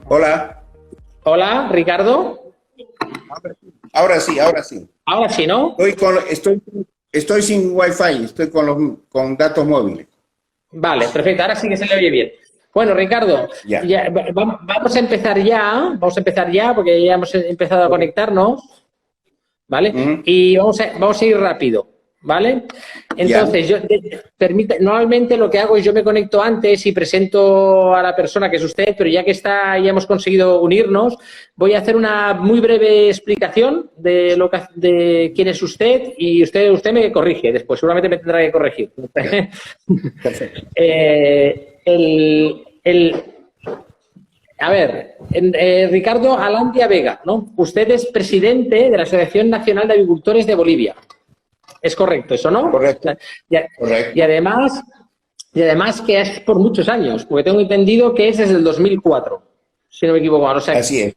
Hola. Hola, Ricardo. Ahora sí, ahora sí. Ahora sí, ¿no? Estoy sin Wi-Fi, estoy con datos móviles. Vale, perfecto. Ahora sí que se le oye bien. Bueno, Ricardo, Ya. vamos a empezar ya porque ya hemos empezado a Ok. conectarnos. ¿Vale? Ujú. Y vamos a ir rápido, ¿vale? Ya. Entonces, normalmente lo que hago es yo me conecto antes y presento a la persona que es usted, pero ya que ya hemos conseguido unirnos, voy a hacer una muy breve explicación de quién es usted y usted me corrige después, seguramente me tendrá que corregir. Perfecto. El, a ver, Ricardo Alandia Vega, ¿no? Usted es presidente de la Asociación Nacional de Agricultores de Bolivia. Es correcto eso, ¿no? O Correcto. sea, y, y Correcto. además, y además que es por muchos años, porque tengo entendido que es desde el 2004, si no me equivoco. Así es.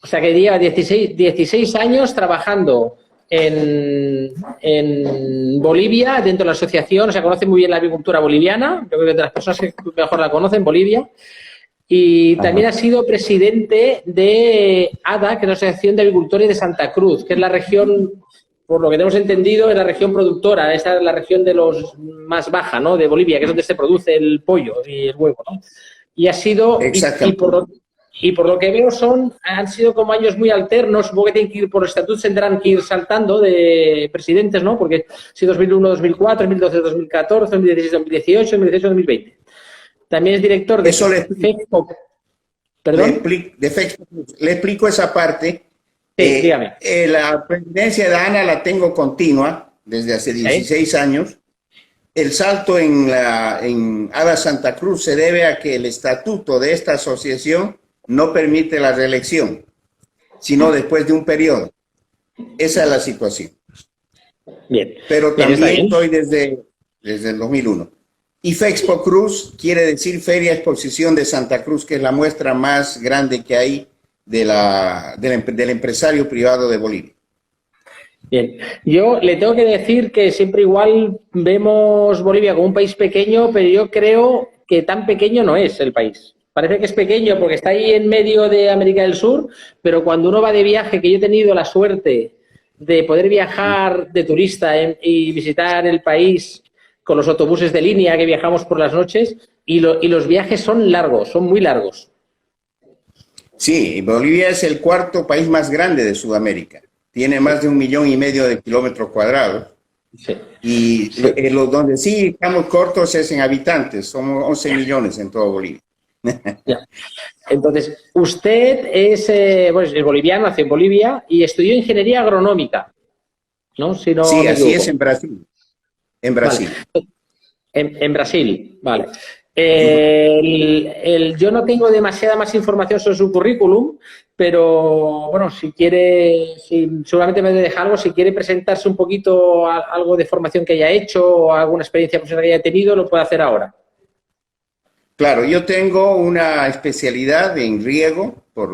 O sea que lleva 16 años trabajando en Bolivia, dentro de la asociación, o sea, conoce muy bien la agricultura boliviana, yo creo que de las personas que mejor la conocen, Bolivia. Y también Ajá. ha sido presidente de ADA, que es la Asociación de Agricultores de Santa Cruz, que es la región, por lo que tenemos entendido, es la región productora, esa es la región de los más baja, ¿no? De Bolivia, que es donde se produce el pollo y el huevo, ¿no? Y ha sido, Exactamente. y por lo que veo han sido como años muy alternos, supongo que tienen que ir por estatutos, tendrán que ir saltando de presidentes, ¿no? Porque si 2001, 2004, 2012, 2014, 2016, 2018, 2018, 2020. También es director de Eso le explico, FECPO. ¿Perdón? le explico esa parte. Sí, dígame. La presidencia de ANA la tengo continua desde hace ¿Sí? 16 años. El salto en ADA Santa Cruz se debe a que el estatuto de esta asociación no permite la reelección, sino después de un periodo. Esa es la situación. Bien. Pero Bien, está también bien. estoy desde el 2001. Y Fexpo Cruz quiere decir Feria Exposición de Santa Cruz, que es la muestra más grande que hay del empresario privado de Bolivia. Bien. Yo le tengo que decir que siempre igual vemos Bolivia como un país pequeño, pero yo creo que tan pequeño no es el país. Parece que es pequeño porque está ahí en medio de América del Sur, pero cuando uno va de viaje, que yo he tenido la suerte de poder viajar de turista y visitar el país con los autobuses de línea que viajamos por las noches, y los viajes son largos, son muy largos. Sí, Bolivia es el cuarto país más grande de Sudamérica. Tiene Sí, más de 1,5 millones de kilómetros cuadrados. sí, Y sí. donde sí estamos cortos es en habitantes. Somos 11 millones en todo Bolivia. Ya. Entonces, usted bueno, es boliviano, nació en Bolivia y estudió ingeniería agronómica, ¿no? Si no Sí, me así es equivoco. en Brasil. En Vale. Brasil. En Brasil, vale. Ujú. Yo no tengo demasiada más información sobre su currículum, pero bueno, si quiere, seguramente me deja algo, si quiere presentarse un poquito algo de formación que haya hecho o alguna experiencia profesional que haya tenido, lo puede hacer ahora. Claro, yo tengo una especialidad en riego por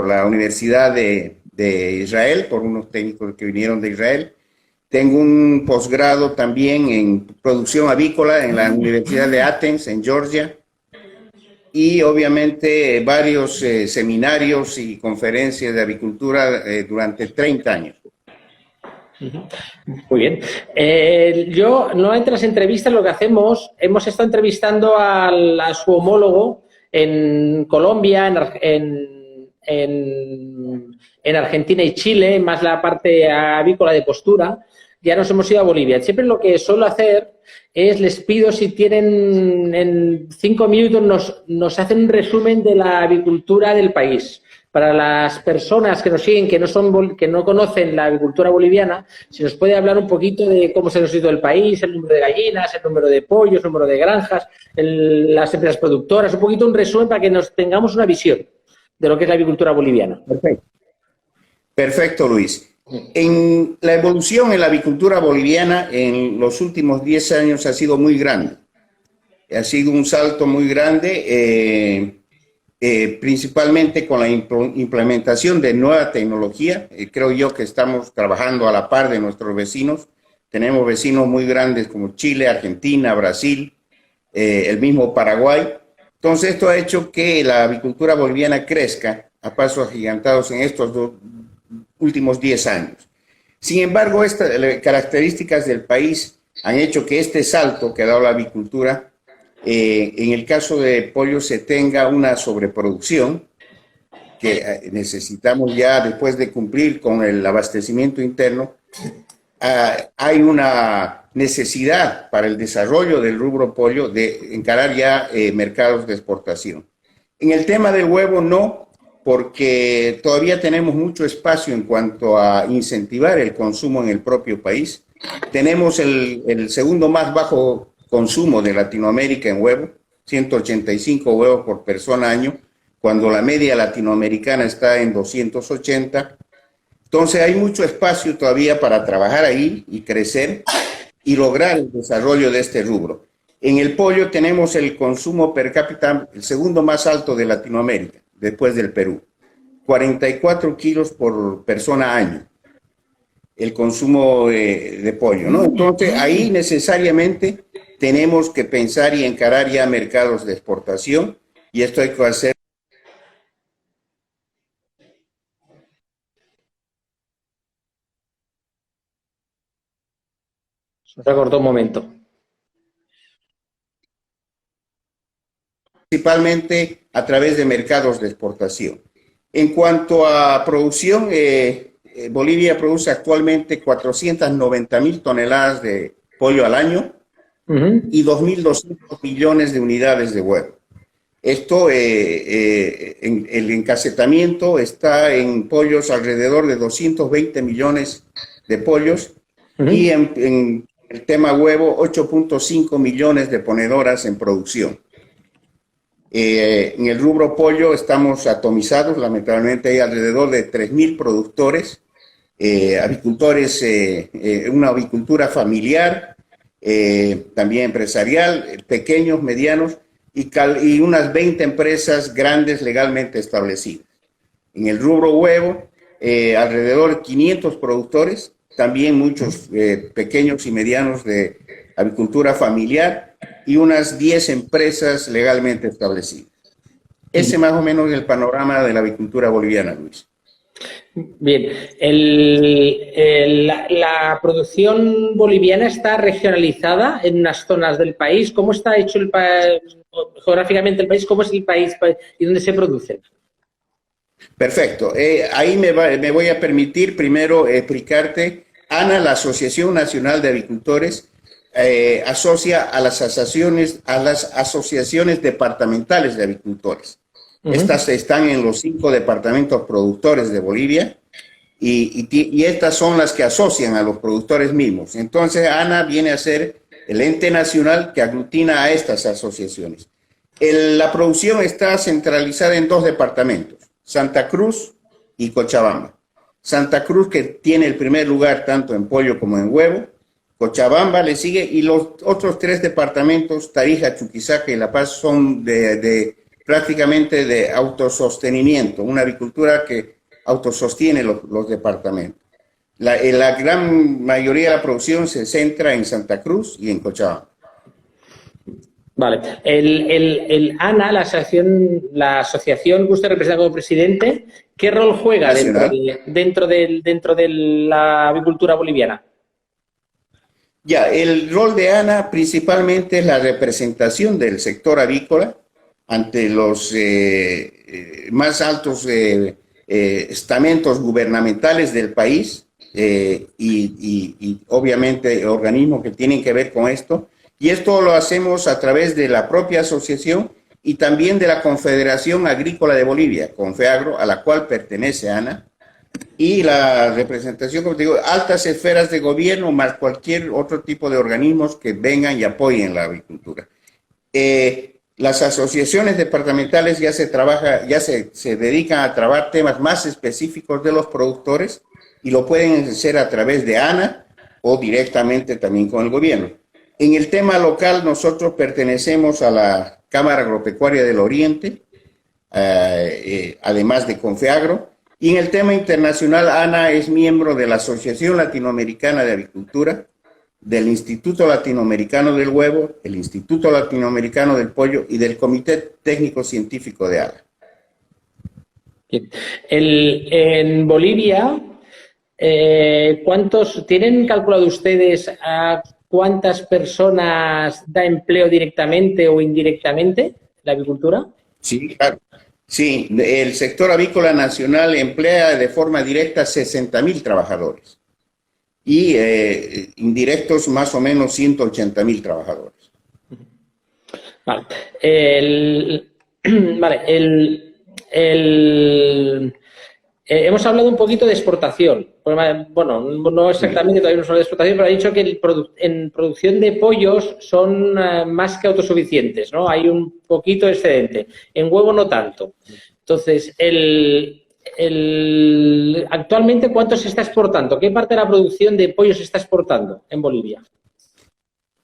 la Universidad de Israel, por unos técnicos que vinieron de Israel. Tengo un posgrado también en producción avícola en la Universidad de Athens, en Georgia. Y obviamente varios seminarios y conferencias de agricultura durante 30 años. Muy bien. Yo, normalmente en las entrevistas lo que hacemos, hemos estado entrevistando a su homólogo en Colombia, en Argentina y Chile, más la parte avícola de postura. Ya nos hemos ido a Bolivia. Siempre lo que suelo hacer es, les pido si tienen en 5 minutos, nos hacen un resumen de la avicultura del país. Para las personas que nos siguen, que no conocen la agricultura boliviana, si nos puede hablar un poquito de cómo se nos ha ido el país, el número de gallinas, el número de pollos, el número de granjas, las empresas productoras, un poquito un resumen para que nos tengamos una visión de lo que es la agricultura boliviana. Perfecto. Perfecto, Luis. En la evolución en la avicultura boliviana en los últimos 10 años ha sido muy grande. Ha sido un salto muy grande, principalmente con la implementación de nueva tecnología. Creo yo que estamos trabajando a la par de nuestros vecinos. Tenemos vecinos muy grandes como Chile, Argentina, Brasil, el mismo Paraguay. Entonces, esto ha hecho que la avicultura boliviana crezca a pasos agigantados en estos últimos 10 años. Sin embargo, estas características del país han hecho que este salto que ha dado la avicultura, en el caso de pollo, se tenga una sobreproducción que necesitamos ya, después de cumplir con el abastecimiento interno, hay una necesidad para el desarrollo del rubro pollo de encarar ya mercados de exportación. En el tema del huevo no, porque todavía tenemos mucho espacio en cuanto a incentivar el consumo en el propio país. Tenemos el segundo más bajo consumo de Latinoamérica en huevo, 185 huevos por persona año, cuando la media latinoamericana está en 280. Entonces hay mucho espacio todavía para trabajar ahí y crecer y lograr el desarrollo de este rubro. En el pollo tenemos el consumo per cápita, el segundo más alto de Latinoamérica, después del Perú. 44 kilos por persona año, el consumo de pollo, ¿no? Entonces ahí necesariamente tenemos que pensar y encarar ya mercados de exportación, y esto hay que hacer. Se recortó un momento. Principalmente a través de mercados de exportación. En cuanto a producción, Bolivia produce actualmente 490.000 toneladas de pollo al año y 2.200 millones de unidades de huevo. Esto, en el encasetamiento está en pollos alrededor de 220 millones de pollos y en el tema huevo 8.5 millones de ponedoras en producción. En el rubro pollo estamos atomizados, lamentablemente hay alrededor de 3.000 productores, avicultores, una avicultura familiar, también empresarial, pequeños, medianos, y unas 20 empresas grandes legalmente establecidas. En el rubro huevo, alrededor de 500 productores, también muchos pequeños y medianos de avicultura familiar, y unas 10 empresas legalmente establecidas. Ese más o menos es el panorama de la avicultura boliviana, Luis. Bien, la producción boliviana está regionalizada en unas zonas del país. ¿Cómo está hecho geográficamente el país? ¿Cómo es el país y dónde se produce? Perfecto. Ahí me voy a permitir primero explicarte. ANA, la Asociación Nacional de Avicultores, asocia a las asociaciones departamentales de avicultores. Estas están en los 5 departamentos productores de Bolivia y estas son las que asocian a los productores mismos. Entonces, ANA viene a ser el ente nacional que aglutina a estas asociaciones. La producción está centralizada en 2 departamentos, Santa Cruz y Cochabamba. Santa Cruz, que tiene el primer lugar tanto en pollo como en huevo, Cochabamba le sigue, y los otros 3 departamentos, Tarija, Chuquisaca y La Paz, son prácticamente de autosostenimiento, una avicultura que autosostiene los departamentos. La gran mayoría de la producción se centra en Santa Cruz y en Cochabamba. Vale. El ANA, la asociación que usted representa como presidente, ¿qué rol juega dentro de la avicultura boliviana? Ya, el rol de ANA principalmente es la representación del sector avícola ante los más altos estamentos gubernamentales del país y obviamente organismos que tienen que ver con esto. Y esto lo hacemos a través de la propia asociación y también de la Confederación Agrícola de Bolivia, Confeagro, a la cual pertenece ANA, y la representación, como te digo, altas esferas de gobierno, más cualquier otro tipo de organismos que vengan y apoyen la avicultura. Las asociaciones departamentales ya se dedican a trabajar temas más específicos de los productores y lo pueden hacer a través de ANA o directamente también con el gobierno. En el tema local, nosotros pertenecemos a la Cámara Agropecuaria del Oriente, además de Confeagro, y en el tema internacional, ANA es miembro de la Asociación Latinoamericana de Avicultura, del Instituto Latinoamericano del Huevo, el Instituto Latinoamericano del Pollo y del Comité Técnico Científico de ALA. En Bolivia, ¿cuántos tienen calculado ustedes a cuántas personas da empleo directamente o indirectamente la avicultura? Sí, claro. Sí, el sector avícola nacional emplea de forma directa 60.000 trabajadores y indirectos más o menos 180.000 trabajadores. Vale. Vale, hemos hablado un poquito de exportación. Bueno, no exactamente, todavía no solo de exportación, pero ha dicho que en producción de pollos son más que autosuficientes, ¿no? Hay un poquito excedente. En huevo no tanto. Entonces, actualmente, ¿cuánto se está exportando? ¿Qué parte de la producción de pollo se está exportando en Bolivia?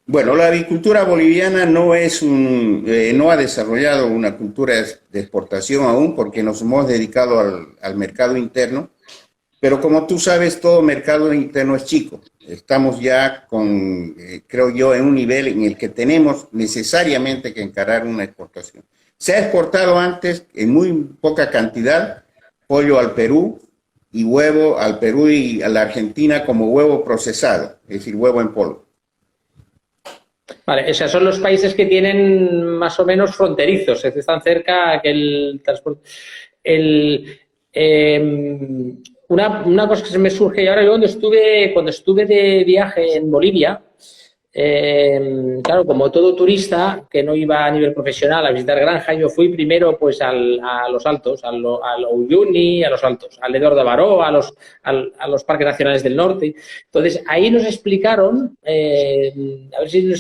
Bueno, la avicultura boliviana no ha desarrollado una cultura de exportación aún porque nos hemos dedicado al mercado interno, pero como tú sabes, todo mercado interno es chico. Estamos ya creo yo, en un nivel en el que tenemos necesariamente que encarar una exportación. Se ha exportado antes en muy poca cantidad pollo al Perú y huevo al Perú y a la Argentina como huevo procesado, es decir, huevo en polvo. Vale, o sea, son los países que tienen más o menos fronterizos, están cerca que el transporte. Una cosa que se me surge, y ahora yo cuando estuve de viaje en Bolivia, claro, como todo turista que no iba a nivel profesional a visitar granja, yo fui primero pues a los altos, a Uyuni, a los altos, al Eduardo Baró, a los parques nacionales del norte. Entonces, ahí nos explicaron, a ver si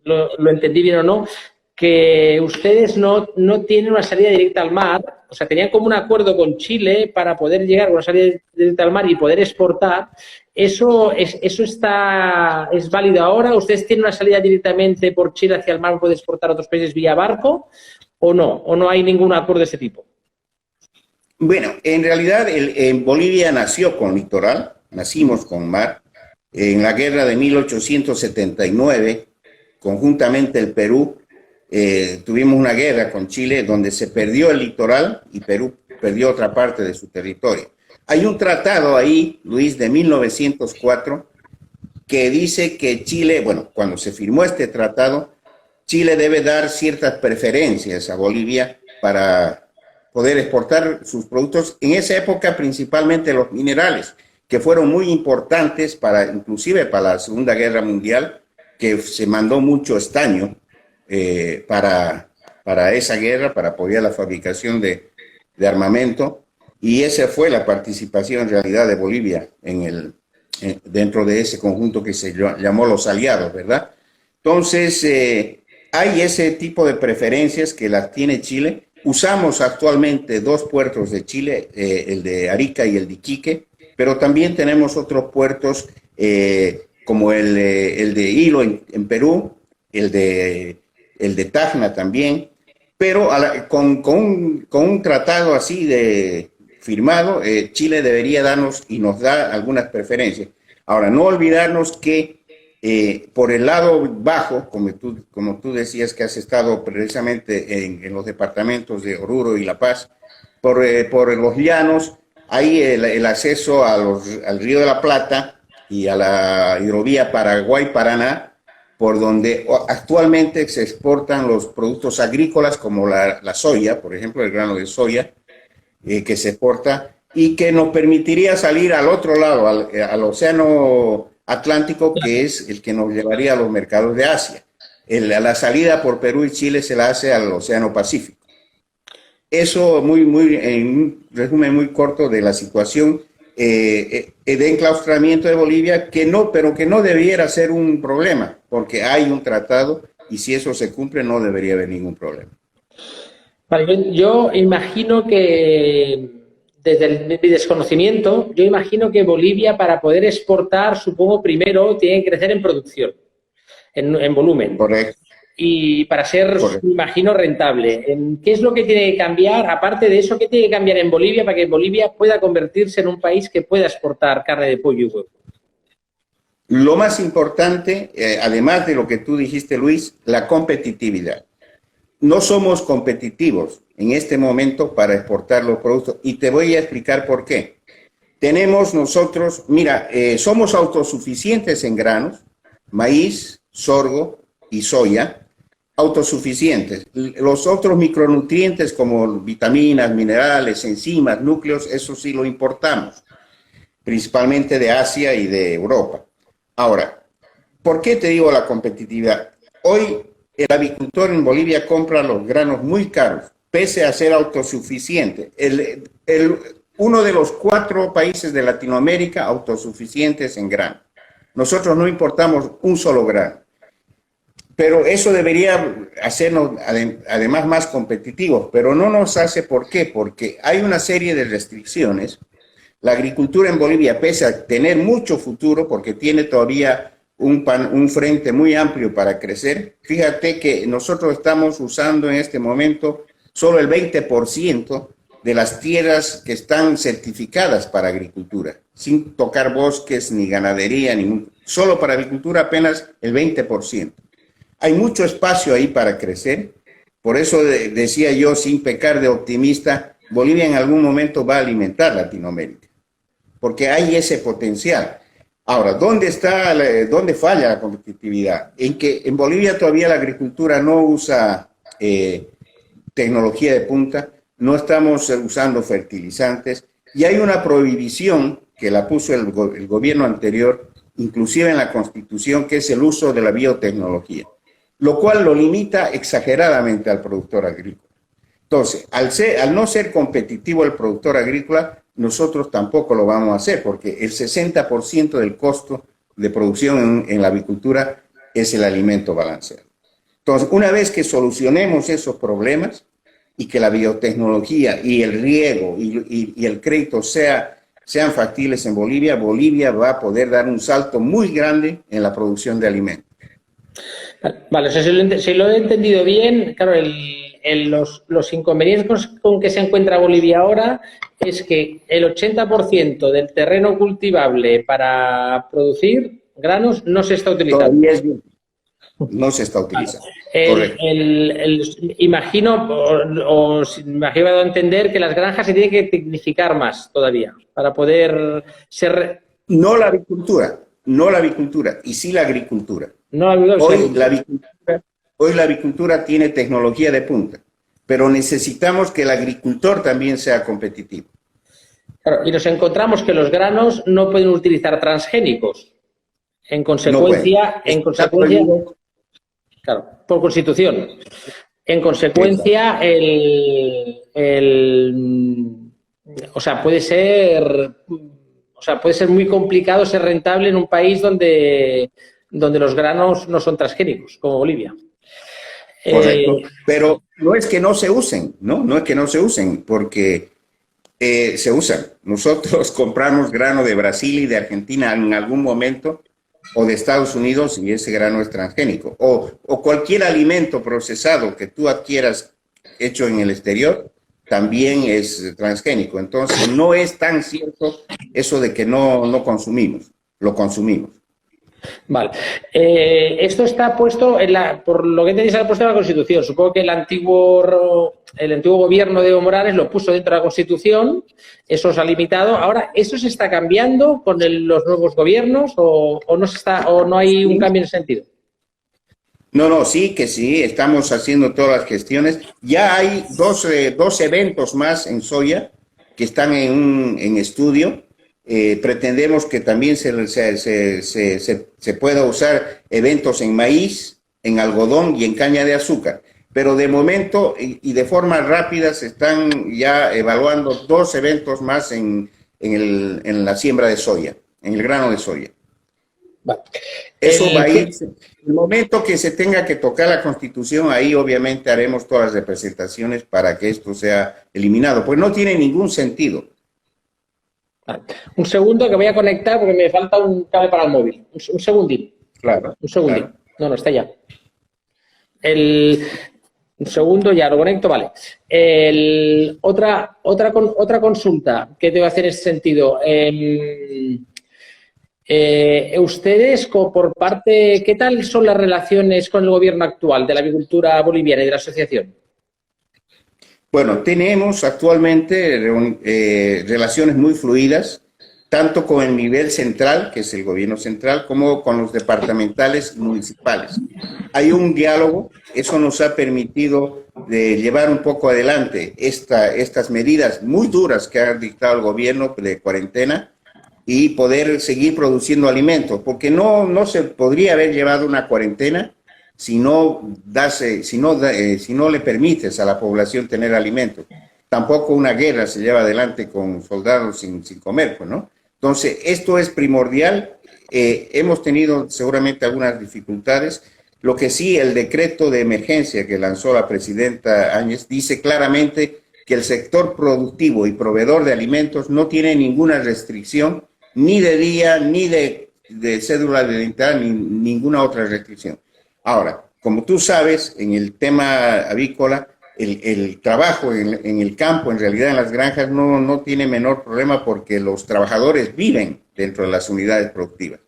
lo entendí bien o no, que ustedes no tienen una salida directa al mar, o sea, tenían como un acuerdo con Chile para poder llegar a una salida directa al mar y poder exportar. ¿Eso es válido ahora? ¿Ustedes tienen una salida directamente por Chile hacia el mar, puede exportar a otros países vía barco o no? ¿O no hay ningún acuerdo de ese tipo? Bueno, en realidad en Bolivia nació con litoral, nacimos con mar. En la guerra de 1879, conjuntamente el Perú, tuvimos una guerra con Chile donde se perdió el litoral y Perú perdió otra parte de su territorio. Hay un tratado ahí, Luis, de 1904, que dice que Chile, bueno, cuando se firmó este tratado, Chile debe dar ciertas preferencias a Bolivia para poder exportar sus productos, en esa época principalmente los minerales, que fueron muy importantes inclusive para la Segunda Guerra Mundial, que se mandó mucho estaño para esa guerra, para apoyar la fabricación de armamento, y esa fue la participación en realidad de Bolivia dentro de ese conjunto que se llamó los aliados, ¿verdad? Entonces, hay ese tipo de preferencias que las tiene Chile. Usamos actualmente dos puertos de Chile, el de Arica y el de Iquique, pero también tenemos otros puertos como el de Hilo en Perú, el de Tacna también, pero con un tratado así firmado, Chile debería darnos y nos da algunas preferencias. Ahora, no olvidarnos que por el lado bajo, como tú decías que has estado precisamente en los departamentos de Oruro y La Paz, por los llanos, hay el acceso al Río de la Plata y a la hidrovía Paraguay-Paraná, por donde actualmente se exportan los productos agrícolas como la soya, por ejemplo, el grano de soya, que se exporta y que nos permitiría salir al otro lado, al Océano Atlántico, que es el que nos llevaría a los mercados de Asia. La salida por Perú y Chile se la hace al Océano Pacífico. Eso en un resumen muy corto de la situación de enclaustramiento de Bolivia, pero que no debiera ser un problema, porque hay un tratado y si eso se cumple no debería haber ningún problema. Vale, yo imagino que, desde mi desconocimiento, yo imagino que Bolivia, para poder exportar, supongo, primero tiene que crecer en producción, en volumen. Correcto. Y para ser, me imagino, rentable. ¿Qué es lo que tiene que cambiar? Aparte de eso, ¿qué tiene que cambiar en Bolivia para que Bolivia pueda convertirse en un país que pueda exportar carne de pollo y huevo? Lo más importante, además de lo que tú dijiste, Luis, la competitividad. No somos competitivos en este momento para exportar los productos y te voy a explicar por qué. Tenemos nosotros, mira, somos autosuficientes en granos, maíz, sorgo y soya, autosuficientes. Los otros micronutrientes como vitaminas, minerales, enzimas, núcleos, eso sí lo importamos, principalmente de Asia y de Europa. Ahora, ¿por qué te digo la competitividad? Hoy el avicultor en Bolivia compra los granos muy caros, pese a ser autosuficiente. Uno de los 4 países de Latinoamérica autosuficientes en grano. Nosotros no importamos un solo grano. Pero eso debería hacernos además más competitivos, pero no nos hace. ¿Por qué? Porque hay una serie de restricciones. La agricultura en Bolivia, pese a tener mucho futuro, porque tiene todavía un frente muy amplio para crecer, fíjate que nosotros estamos usando en este momento solo el 20% de las tierras que están certificadas para agricultura, sin tocar bosques ni ganadería, solo para agricultura apenas el 20%. Hay mucho espacio ahí para crecer, por eso decía yo, sin pecar de optimista, Bolivia en algún momento va a alimentar Latinoamérica, porque hay ese potencial. Ahora, ¿dónde falla la competitividad? En que en Bolivia todavía la agricultura no usa tecnología de punta, no estamos usando fertilizantes y hay una prohibición que la puso el gobierno anterior, inclusive en la Constitución, que es el uso de la biotecnología, lo cual lo limita exageradamente al productor agrícola. Entonces, al no ser competitivo el productor agrícola, nosotros tampoco lo vamos a hacer, porque el 60% del costo de producción en la avicultura es el alimento balanceado. Entonces, una vez que solucionemos esos problemas y que la biotecnología y el riego y el crédito sean factibles en Bolivia, Bolivia va a poder dar un salto muy grande en la producción de alimentos. Vale, o sea, si lo he entendido bien, claro, los inconvenientes con que se encuentra Bolivia ahora es que el 80% del terreno cultivable para producir granos no se está utilizando. Todavía no se está utilizando. Imagino, imagino a entender que las granjas se tienen que tecnificar más todavía para poder ser... No la avicultura, y sí la agricultura. Hoy la avicultura tiene tecnología de punta, pero necesitamos que el agricultor también sea competitivo. Claro, y nos encontramos que los granos no pueden utilizar transgénicos. En consecuencia, claro, por constitución. En consecuencia, puede ser muy complicado ser rentable en un país donde los granos no son transgénicos, como Bolivia. Correcto. Pero no es que no se usen, ¿no? No es que no se usen, porque se usan. Nosotros compramos grano de Brasil y de Argentina en algún momento, o de Estados Unidos, y ese grano es transgénico. O cualquier alimento procesado que tú adquieras hecho en el exterior, también es transgénico. Entonces, no es tan cierto eso de que no consumimos, lo consumimos. Vale. Esto está puesto, por lo que entendí, se ha puesto en la Constitución. Supongo que el antiguo gobierno de Evo Morales lo puso dentro de la Constitución, eso se ha limitado. Ahora, ¿eso se está cambiando con los nuevos gobiernos o no hay un cambio en ese sentido? No, sí, estamos haciendo todas las gestiones. Ya hay dos eventos más en soya que están en estudio. Pretendemos que también se pueda usar eventos en maíz, en algodón y en caña de azúcar. Pero de momento y de forma rápida se están ya evaluando 2 eventos más en la siembra de soya, en el grano de soya. Vale. Eso va a ir. El momento que se tenga que tocar la Constitución, ahí obviamente haremos todas las representaciones para que esto sea eliminado, pues no tiene ningún sentido. Un segundo que voy a conectar porque me falta un cable para el móvil. Un segundín. Claro. Un segundín. Claro. No, está ya. Un segundo, ya lo conecto, vale. Otra consulta que te voy a hacer en ese sentido. Ustedes, por parte, ¿qué tal son las relaciones con el gobierno actual de la agricultura boliviana y de la asociación? Bueno, tenemos actualmente relaciones muy fluidas, tanto con el nivel central, que es el gobierno central, como con los departamentales municipales. Hay un diálogo, eso nos ha permitido llevar un poco adelante estas medidas muy duras que ha dictado el gobierno de cuarentena y poder seguir produciendo alimentos, porque no se podría haber llevado una cuarentena si no le permites a la población tener alimentos. Tampoco una guerra se lleva adelante con soldados sin comer, pues, ¿no? Entonces, esto es primordial. Hemos tenido seguramente algunas dificultades. Lo que sí, el decreto de emergencia que lanzó la presidenta Áñez dice claramente que el sector productivo y proveedor de alimentos no tiene ninguna restricción, ni de día, ni de cédula de identidad, ni ninguna otra restricción. Ahora, como tú sabes, en el tema avícola, el trabajo en el campo, en realidad en las granjas, no tiene menor problema porque los trabajadores viven dentro de las unidades productivas.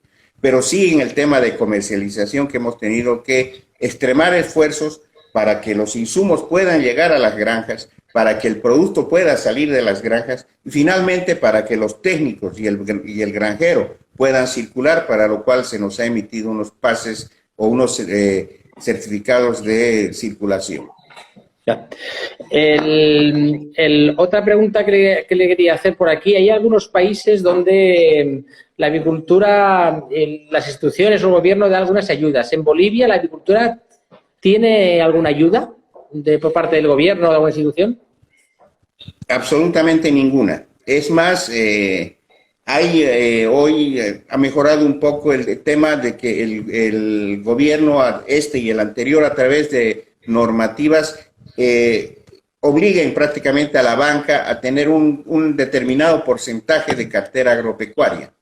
Pero sí en el tema de comercialización que hemos tenido que extremar esfuerzos para que los insumos puedan llegar a las granjas, para que el producto pueda salir de las granjas y finalmente para que los técnicos y el granjero puedan circular, para lo cual se nos ha emitido unos pases o unos certificados de circulación. Ya. Otra pregunta que le quería hacer por aquí, hay algunos países donde la agricultura, las instituciones o el gobierno da algunas ayudas. ¿En Bolivia la agricultura tiene alguna ayuda por parte del gobierno o de alguna institución? Absolutamente ninguna. Es más, hoy ha mejorado un poco el tema de que el gobierno y el anterior, a través de normativas, obliguen prácticamente a la banca a tener un determinado porcentaje de cartera agropecuaria.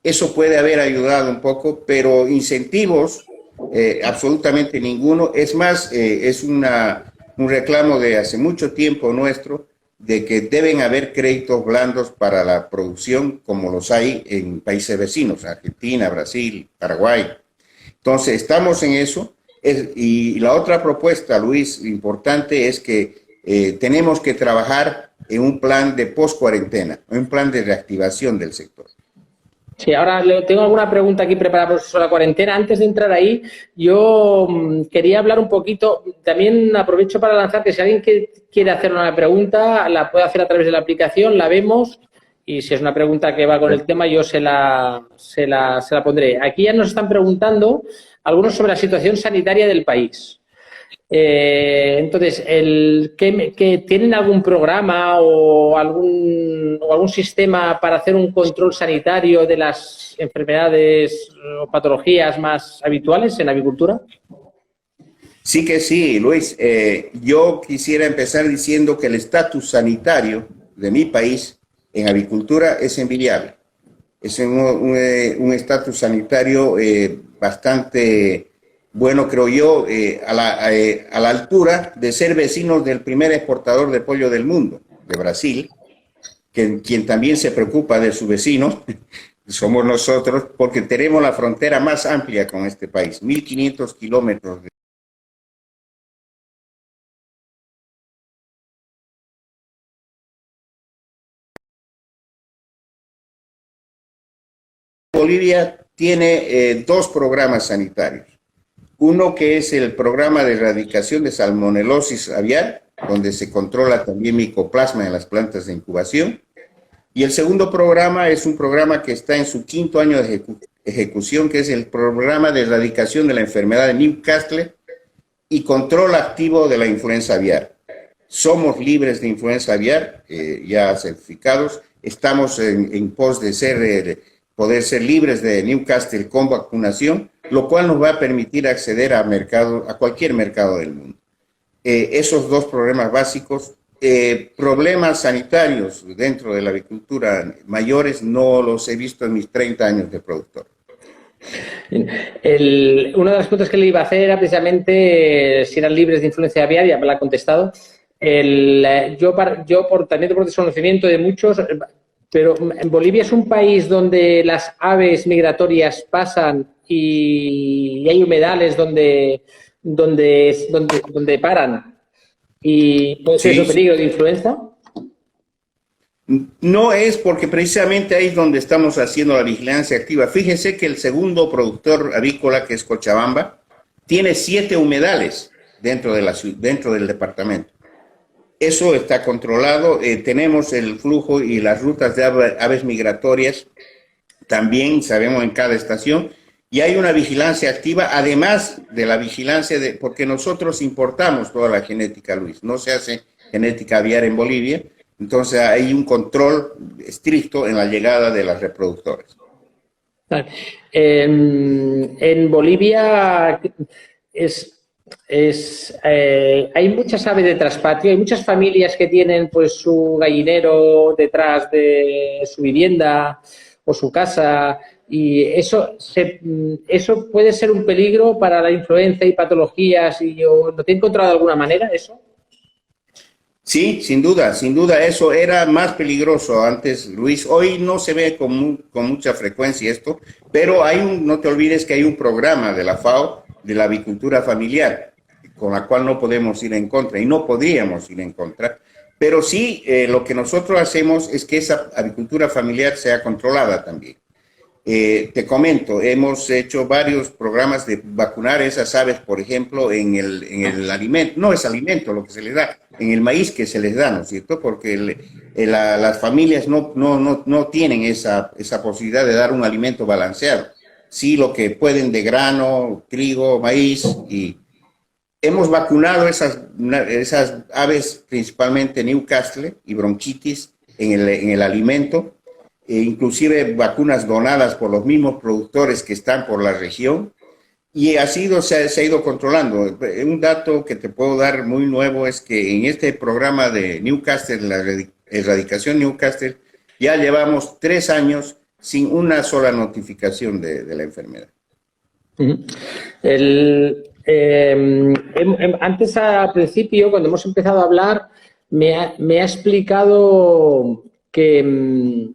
Eso puede haber ayudado un poco, pero incentivos absolutamente ninguno. Es más, es un reclamo de hace mucho tiempo nuestro, de que deben haber créditos blandos para la producción, como los hay en países vecinos, Argentina, Brasil, Paraguay. Entonces, estamos en eso. Y la otra propuesta, Luis, importante, es que tenemos que trabajar en un plan de post-cuarentena, un plan de reactivación del sector. Sí, ahora tengo alguna pregunta aquí preparada sobre la cuarentena. Antes de entrar ahí, yo quería hablar un poquito, también aprovecho para lanzar que si alguien quiere hacer una pregunta, la puede hacer a través de la aplicación, la vemos, y si es una pregunta que va con el tema, yo se la pondré. Aquí ya nos están preguntando algunos sobre la situación sanitaria del país. Entonces, ¿que tienen algún programa o algún sistema para hacer un control sanitario de las enfermedades o patologías más habituales en la avicultura? Sí que sí, Luis. Yo quisiera empezar diciendo que el estatus sanitario de mi país en avicultura es envidiable. Es un estatus sanitario bastante bueno, creo yo, a la altura de ser vecinos del primer exportador de pollo del mundo, de Brasil, quien también se preocupa de su vecino, somos nosotros, porque tenemos la frontera más amplia con este país, 1.500 kilómetros. Bolivia tiene dos programas sanitarios. Uno que es el programa de erradicación de salmonelosis aviar, donde se controla también micoplasma en las plantas de incubación. Y el segundo programa es un programa que está en su 5º año de ejecución, que es el programa de erradicación de la enfermedad de Newcastle y control activo de la influenza aviar. Somos libres de influenza aviar, ya certificados. Estamos en pos de poder ser libres de Newcastle con vacunación, lo cual nos va a permitir acceder a cualquier mercado del mundo. Esos dos problemas básicos, problemas sanitarios dentro de la avicultura mayores, no los he visto en mis 30 años de productor. Una de las preguntas que le iba a hacer era precisamente si eran libres de influencia aviar, ya me la ha contestado. También por desconocimiento de muchos, pero Bolivia es un país donde las aves migratorias pasan y hay humedales donde paran y puede ser eso Sí, peligro de influenza. no es porque precisamente ahí es donde estamos haciendo la vigilancia activa. Fíjense que el segundo productor avícola, que es Cochabamba, tiene 7 humedales dentro del departamento. Eso está controlado. Tenemos el flujo y las rutas de aves migratorias, también sabemos en cada estación, y hay una vigilancia activa, además de la vigilancia, porque nosotros importamos toda la genética, Luis, no se hace genética aviar en Bolivia, entonces hay un control estricto en la llegada de las reproductoras. En Bolivia hay muchas aves de traspatio, hay muchas familias que tienen pues su gallinero detrás de su vivienda o su casa y eso puede ser un peligro para la influenza y patologías. ¿Lo te he encontrado de alguna manera eso? Sí, sin duda, eso era más peligroso antes, Luis. Hoy no se ve con mucha frecuencia esto, pero no te olvides que hay un programa de la FAO de la avicultura familiar, con la cual no podemos ir en contra y no podríamos ir en contra. Pero sí, lo que nosotros hacemos es que esa avicultura familiar sea controlada también. Te comento, hemos hecho varios programas de vacunar esas aves, por ejemplo, en el alimento, no es alimento lo que se les da, en el maíz que se les da, ¿no es cierto? Porque las familias no tienen esa posibilidad de dar un alimento balanceado. Sí, lo que pueden de grano, trigo, maíz, y hemos vacunado esas aves, principalmente Newcastle y bronquitis, en el alimento. Inclusive vacunas donadas por los mismos productores que están por la región, y se ha ido controlando. Un dato que te puedo dar muy nuevo es que en este programa de Newcastle, la erradicación Newcastle, ya llevamos 3 años sin una sola notificación de la enfermedad. Antes, al principio, cuando hemos empezado a hablar, me ha explicado que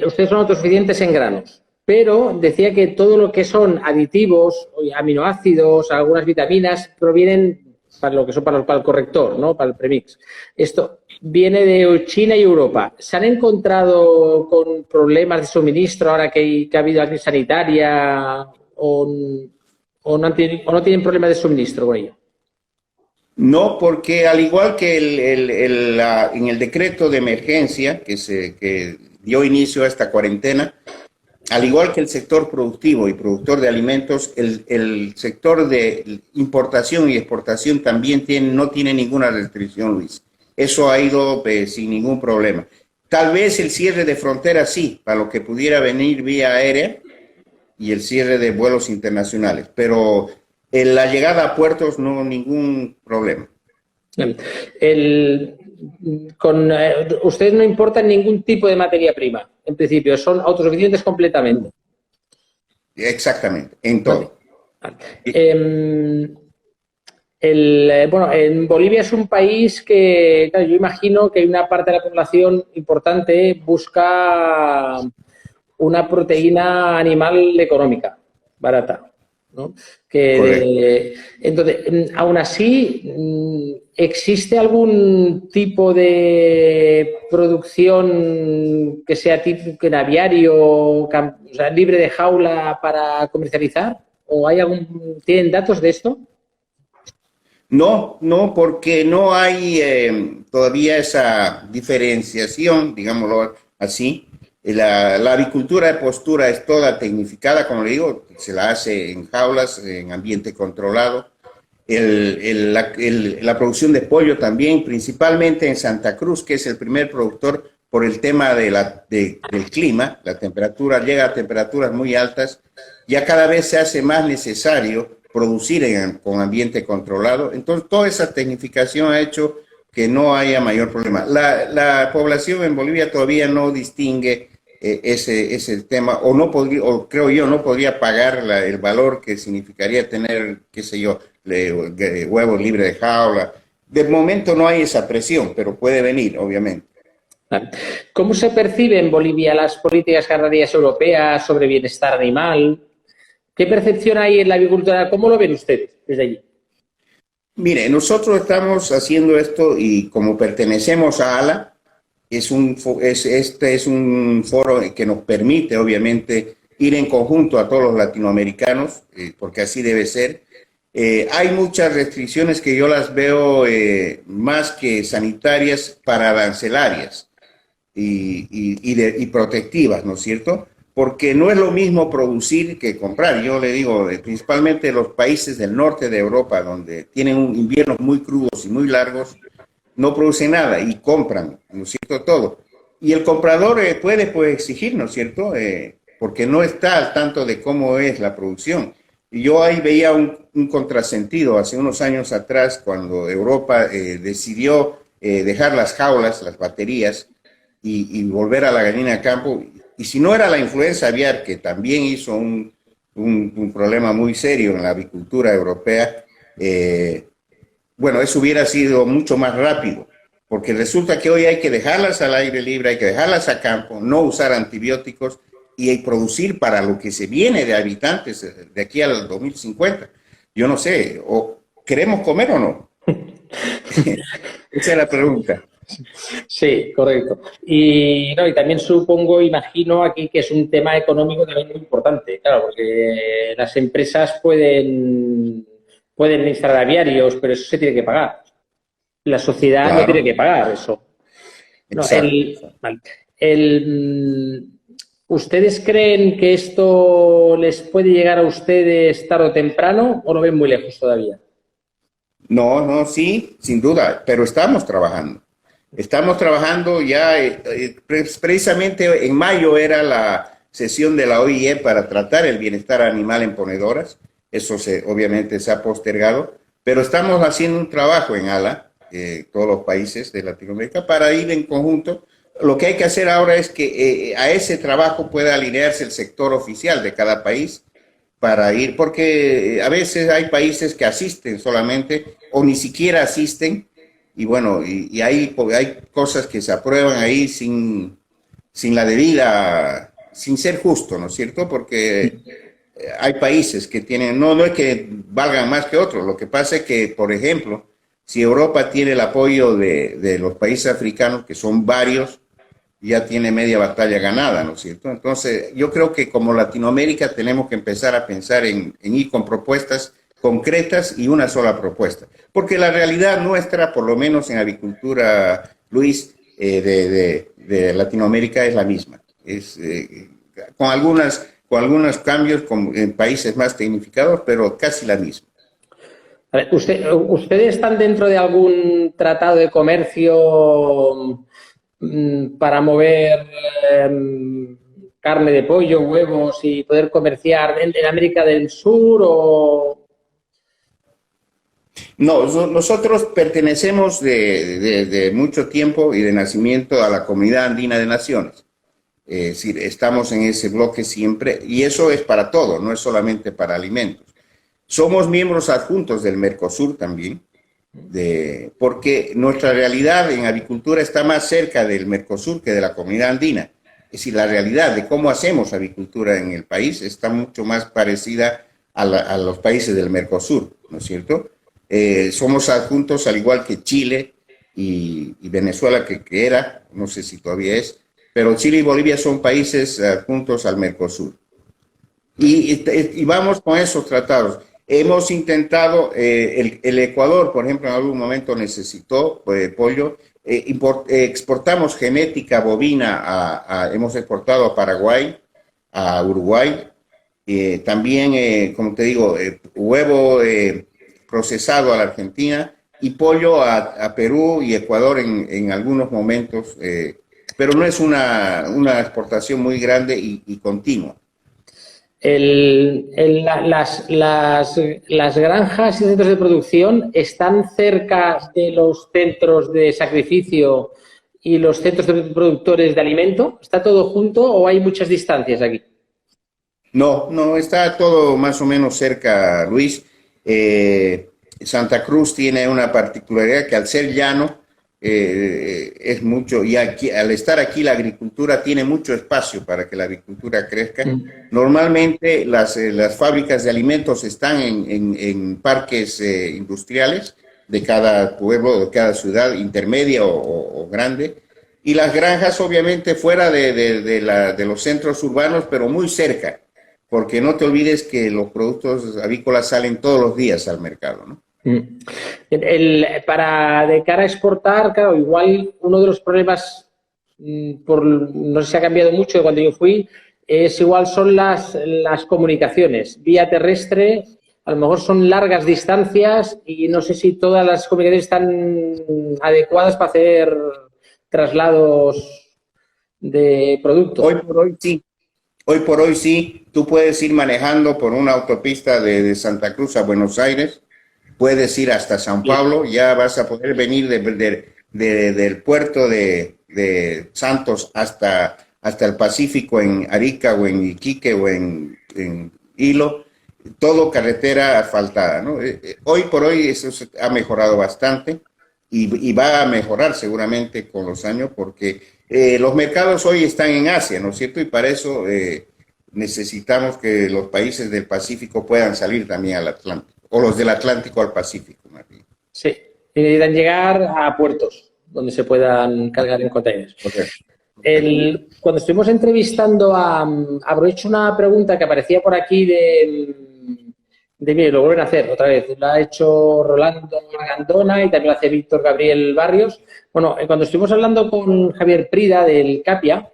ustedes son autosuficientes en granos, pero decía que todo lo que son aditivos, aminoácidos, algunas vitaminas, provienen para lo que son para el corrector, ¿no? Para el premix. Esto viene de China y Europa. ¿Se han encontrado con problemas de suministro ahora que ha habido crisis sanitaria o no tienen problemas de suministro con ello? No, porque al igual que en el decreto de emergencia que dio inicio a esta cuarentena, al igual que el sector productivo y productor de alimentos, el sector de importación y exportación también no tiene ninguna restricción, Luis. Eso ha ido sin ningún problema. Tal vez el cierre de fronteras sí, para lo que pudiera venir vía aérea y el cierre de vuelos internacionales, pero en la llegada a puertos no ningún problema. Ustedes no importan ningún tipo de materia prima, en principio, son autosuficientes completamente. Exactamente, en todo. Vale. Bueno, en Bolivia es un país que, claro, yo imagino que una parte de la población importante busca una proteína animal económica, barata, ¿no? Entonces, aún así, ¿existe algún tipo de producción que sea tipo en aviario, o sea, libre de jaula para comercializar? ¿O tienen datos de esto? No, porque no hay todavía esa diferenciación, digámoslo así. La avicultura de postura es toda tecnificada, como le digo, se la hace en jaulas, en ambiente controlado. La producción de pollo también, principalmente en Santa Cruz, que es el primer productor por el tema del clima, la temperatura llega a temperaturas muy altas, ya cada vez se hace más necesario producir con ambiente controlado. Entonces, toda esa tecnificación ha hecho que no haya mayor problema. La población en Bolivia todavía no distingue ese tema, o creo yo, no podría pagar el valor que significaría tener, qué sé yo, huevos libres de jaula. De momento no hay esa presión, pero puede venir, obviamente. Vale. ¿Cómo se percibe en Bolivia las políticas agrarias europeas sobre bienestar animal? ¿Qué percepción hay en la agricultura? ¿Cómo lo ven ustedes desde allí? Mire, nosotros estamos haciendo esto y como pertenecemos a ALA, este es un foro que nos permite, obviamente, ir en conjunto a todos los latinoamericanos, porque así debe ser. Hay muchas restricciones que yo las veo más que sanitarias para arancelarias y protectivas, ¿no es cierto? Porque no es lo mismo producir que comprar. Yo le digo, principalmente los países del norte de Europa, donde tienen inviernos muy crudos y muy largos, no producen nada y compran, ¿no es cierto? Todo. Y el comprador puede pues, exigir, ¿no es cierto? Porque no está al tanto de cómo es la producción. Y yo ahí veía un contrasentido hace unos años atrás, cuando Europa decidió dejar las jaulas, las baterías, y volver a la gallina de campo. Y si no era la influenza aviar, que también hizo un problema muy serio en la avicultura europea, bueno, eso hubiera sido mucho más rápido, porque resulta que hoy hay que dejarlas al aire libre, hay que dejarlas a campo, no usar antibióticos y producir para lo que se viene de habitantes de aquí al 2050. Yo no sé, o ¿queremos comer o no? Esa es la pregunta. Sí, correcto. Y, no, y también supongo, imagino aquí que es un tema económico también muy importante, claro, porque las empresas pueden instalar aviarios, pero eso se tiene que pagar. La sociedad no tiene Claro, que pagar eso. No, exacto. vale. el, ¿Ustedes creen que esto les puede llegar a ustedes tarde o temprano o lo ven muy lejos todavía? No, no, sí, sin duda, pero estamos trabajando. Estamos trabajando ya, precisamente en mayo era la sesión de la OIE para tratar el bienestar animal en ponedoras. Eso obviamente se ha postergado, pero estamos haciendo un trabajo en ALA, todos los países de Latinoamérica, para ir en conjunto. Lo que hay que hacer ahora es que a ese trabajo pueda alinearse el sector oficial de cada país para ir, porque a veces hay países que asisten solamente o ni siquiera asisten, y bueno, hay cosas que se aprueban ahí sin la debida, sin ser justo, ¿no es cierto? Porque hay países que tienen, no es que valgan más que otros, lo que pasa es que, por ejemplo, si Europa tiene el apoyo de los países africanos, que son varios, ya tiene media batalla ganada, ¿no es cierto? Entonces, yo creo que como Latinoamérica tenemos que empezar a pensar en ir con propuestas concretas y una sola propuesta. Porque la realidad nuestra, por lo menos en avicultura, Luis, de Latinoamérica es la misma. Es, con algunos cambios en países más tecnificados, pero casi la misma. A ver, ¿ustedes están dentro de algún tratado de comercio para mover carne de pollo, huevos y poder comerciar en América del Sur o...? No, nosotros pertenecemos de mucho tiempo y de nacimiento a la Comunidad Andina de Naciones. Es decir, estamos en ese bloque siempre y eso es para todo, no es solamente para alimentos. Somos miembros adjuntos del Mercosur también, porque nuestra realidad en avicultura está más cerca del Mercosur que de la Comunidad Andina. Es decir, la realidad de cómo hacemos avicultura en el país está mucho más parecida a los países del Mercosur, ¿no es cierto? Somos adjuntos, al igual que Chile y Venezuela, que era, no sé si todavía es, pero Chile y Bolivia son países adjuntos al Mercosur. Y vamos con esos tratados. Hemos intentado, el Ecuador, por ejemplo, en algún momento necesitó pollo. Exportamos genética bovina, hemos exportado a Paraguay, a Uruguay. También, como te digo, huevo procesado a la Argentina y pollo a Perú y Ecuador en algunos momentos, pero no es una exportación muy grande y continua. Las granjas y centros de producción están cerca de los centros de sacrificio y los centros de productores de alimento. ¿Está todo junto o hay muchas distancias aquí? No, no, está todo más o menos cerca, Luis. Santa Cruz tiene una particularidad que al ser llano, es mucho, y aquí, al estar aquí la agricultura tiene mucho espacio para que la agricultura crezca. Normalmente las fábricas de alimentos están en parques industriales de cada pueblo, de cada ciudad, intermedia o grande, y las granjas obviamente fuera de los centros urbanos, pero muy cerca, porque no te olvides que los productos avícolas salen todos los días al mercado, ¿no? Para de cara a exportar, claro, igual uno de los problemas, no sé si ha cambiado mucho de cuando yo fui, es igual son las comunicaciones. Vía terrestre, a lo mejor son largas distancias y no sé si todas las comunicaciones están adecuadas para hacer traslados de productos. Hoy por hoy sí. Hoy por hoy sí, tú puedes ir manejando por una autopista de Santa Cruz a Buenos Aires, puedes ir hasta San Pablo, ya vas a poder venir del puerto de Santos hasta el Pacífico en Arica o en Iquique o en Hilo, todo carretera asfaltada, ¿no? Hoy por hoy eso ha mejorado bastante y va a mejorar seguramente con los años porque los mercados hoy están en Asia, ¿no es cierto? Y para eso necesitamos que los países del Pacífico puedan salir también al Atlántico, o los del Atlántico al Pacífico, más bien. Sí, y necesitan llegar a puertos donde se puedan cargar en contenedores. Cuando estuvimos entrevistando aprovecho una pregunta que aparecía por aquí mire, lo vuelven a hacer otra vez, lo ha hecho Rolando Argandona y también lo hace Víctor Gabriel Barrios. Bueno, cuando estuvimos hablando con Javier Prida del CAPIA,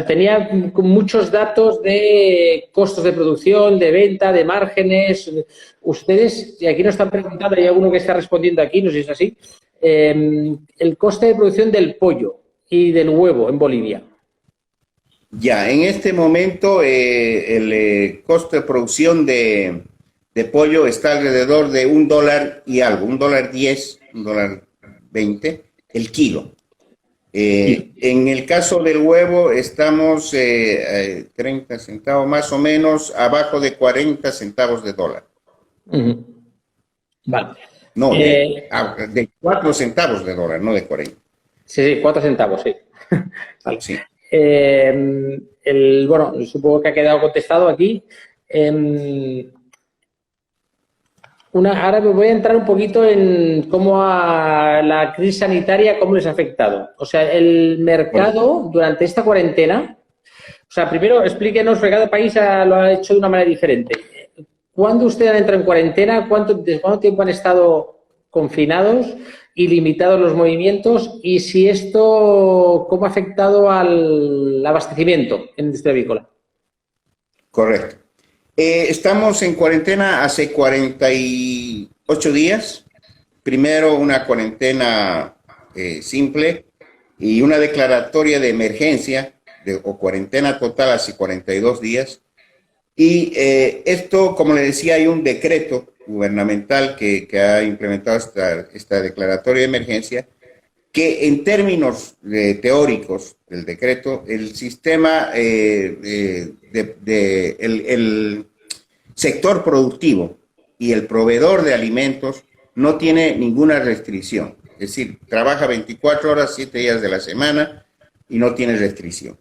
tenía muchos datos de costos de producción, de venta, de márgenes. Ustedes, y aquí nos están preguntando, hay alguno que está respondiendo aquí, no sé si es así, el coste de producción del pollo y del huevo en Bolivia. Ya, en este momento el costo de producción de pollo está alrededor de $1 y algo, $1.10, $1.20 el kilo. En el caso del huevo estamos 30 centavos más o menos abajo de 40 centavos de dólar. Vale. No, de 4 centavos de dólar, no de 40. Sí, 4 centavos, sí. Vale. Sí. Bueno, supongo que ha quedado contestado aquí. Ahora me voy a entrar un poquito en cómo a la crisis sanitaria, cómo les ha afectado. O sea, el mercado durante esta cuarentena, o sea, primero explíquenos, porque cada país lo ha hecho de una manera diferente. ¿Cuándo ustedes han entrado en cuarentena? ¿Desde cuánto tiempo han estado confinados y limitados los movimientos? Y si esto, ¿cómo ha afectado al abastecimiento en la industria avícola? Correcto. Estamos en cuarentena hace 48 días. Primero una cuarentena simple y una declaratoria de emergencia o cuarentena total hace 42 días. Y esto, como le decía, hay un decreto gubernamental que ha implementado esta declaratoria de emergencia, que en términos teóricos del decreto, el sistema, el sector productivo y el proveedor de alimentos no tiene ninguna restricción. Es decir, trabaja 24 horas, 7 días de la semana y no tiene restricción.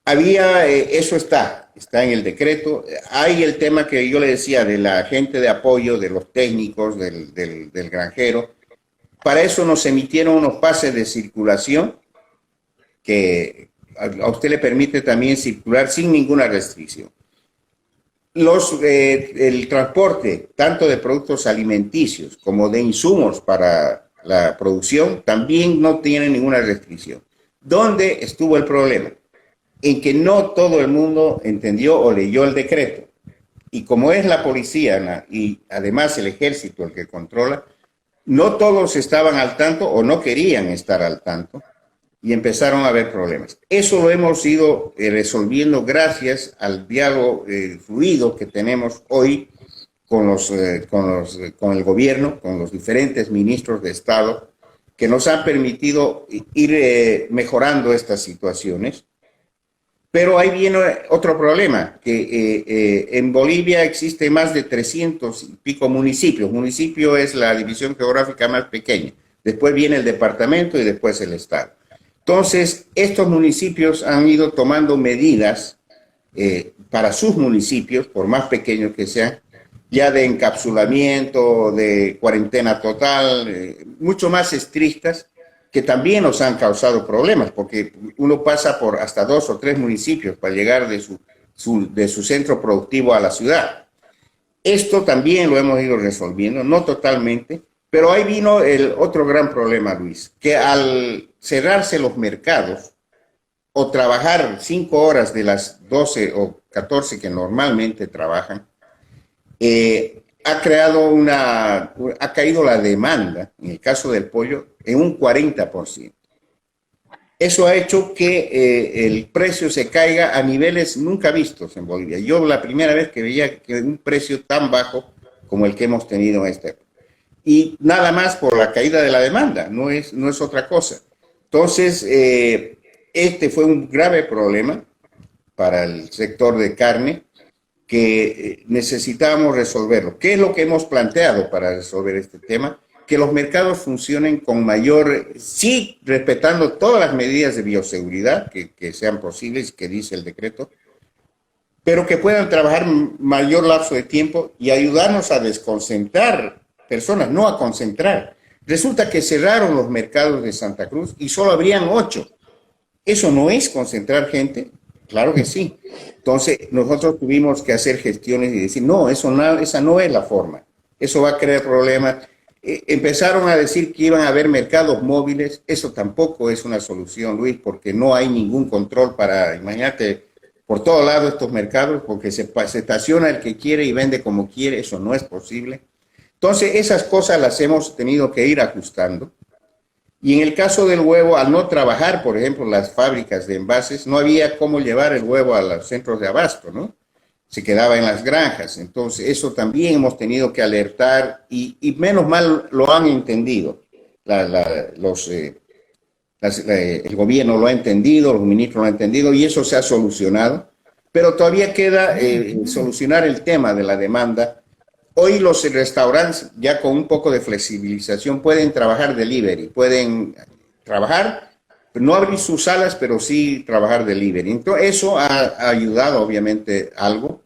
Eso está en el decreto. Hay el tema que yo le decía de la gente de apoyo, de los técnicos, del granjero. Para eso nos emitieron unos pases de circulación que a usted le permite también circular sin ninguna restricción. El transporte, tanto de productos alimenticios como de insumos para la producción, también no tiene ninguna restricción. ¿Dónde estuvo el problema? En que no todo el mundo entendió o leyó el decreto. Y como es la policía y además el ejército el que controla, no todos estaban al tanto o no querían estar al tanto y empezaron a haber problemas. Eso lo hemos ido resolviendo gracias al diálogo fluido que tenemos hoy con el gobierno, con los diferentes ministros de Estado, que nos han permitido ir mejorando estas situaciones. Pero ahí viene otro problema, que en Bolivia existe más de 300 y pico municipios. Municipio es la división geográfica más pequeña. Después viene el departamento y después el estado. Entonces, estos municipios han ido tomando medidas para sus municipios, por más pequeños que sean, ya de encapsulamiento, de cuarentena total, mucho más estrictas, que también nos han causado problemas, porque uno pasa por hasta 2 o 3 municipios para llegar de su centro productivo a la ciudad. Esto también lo hemos ido resolviendo, no totalmente, pero ahí vino el otro gran problema, Luis, que al cerrarse los mercados o trabajar 5 horas de las 12 o 14 que normalmente trabajan, ha caído la demanda, en el caso del pollo, en un 40%. Eso ha hecho que el precio se caiga a niveles nunca vistos en Bolivia. Yo la primera vez que veía que un precio tan bajo como el que hemos tenido en esta época. Y nada más por la caída de la demanda, no es otra cosa. Entonces, este fue un grave problema para el sector de carne que necesitábamos resolverlo. ¿Qué es lo que hemos planteado para resolver este tema? Que los mercados funcionen con mayor, sí, respetando todas las medidas de bioseguridad que sean posibles, que dice el decreto, pero que puedan trabajar mayor lapso de tiempo y ayudarnos a desconcentrar personas, no a concentrar. Resulta que cerraron los mercados de Santa Cruz y solo habrían 8. ¿Eso no es concentrar gente? Claro que sí. Entonces, nosotros tuvimos que hacer gestiones y decir, no, esa no es la forma. Eso va a crear problemas. Empezaron a decir que iban a haber mercados móviles. Eso tampoco es una solución, Luis, porque no hay ningún control para, imagínate, por todo lado estos mercados, porque se estaciona el que quiere y vende como quiere. Eso no es posible. Entonces, esas cosas las hemos tenido que ir ajustando. Y en el caso del huevo, al no trabajar, por ejemplo, las fábricas de envases, no había cómo llevar el huevo a los centros de abasto, ¿no? Se quedaba en las granjas. Entonces, eso también hemos tenido que alertar y menos mal lo han entendido. El gobierno lo ha entendido, los ministros lo han entendido y eso se ha solucionado. Pero todavía queda solucionar el tema de la demanda. Hoy los restaurantes, ya con un poco de flexibilización, pueden trabajar delivery, pueden trabajar, no abrir sus salas, pero sí trabajar delivery. Entonces, eso ha ayudado, obviamente, algo.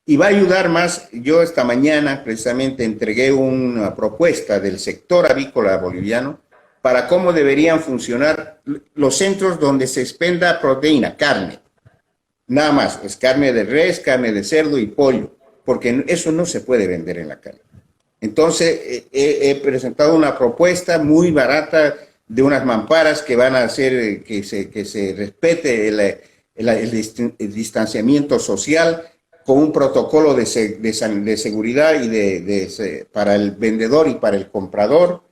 Y va a ayudar más. Yo esta mañana, precisamente, entregué una propuesta del sector avícola boliviano para cómo deberían funcionar los centros donde se expenda proteína, carne. Nada más, es carne de res, carne de cerdo y pollo, porque eso no se puede vender en la calle. Entonces, he presentado una propuesta muy barata de unas mamparas que van a hacer que se respete el distanciamiento social con un protocolo de seguridad y para el vendedor y para el comprador.